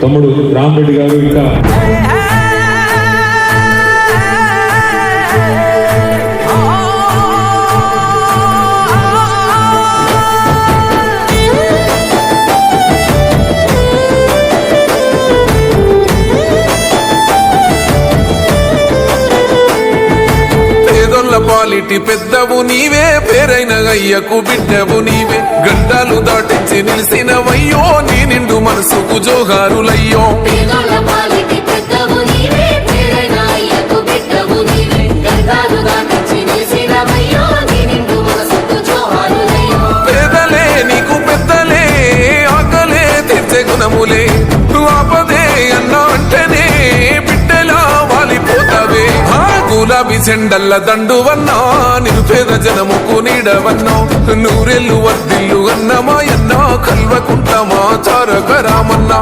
తమ్ముడు రామరెడ్డి గారు ఇంకా పాలిటి పెద్దవు నీవే, పేరైన అయ్యకు బిడ్డవు నీవే, గంటలు దాటించి నిలిసినవయ్యో, నీ నిండు మనసుకు జోహారులయ్యో. పేదలే నీకు పెద్దలే, ఆకలే తీర్చే గుణములే, ఆపదే అన్నా అంటేనే బిడ్డలా వాలిపోతావే. గులాబీ చెండల్ల దండువన్నా, నిరుపేద జనముకు నీడవన్నా, నూరెల్లు వర్దిల్లు అన్నమాయన్నా, కల్వకుంటమా చారక రామన్నా.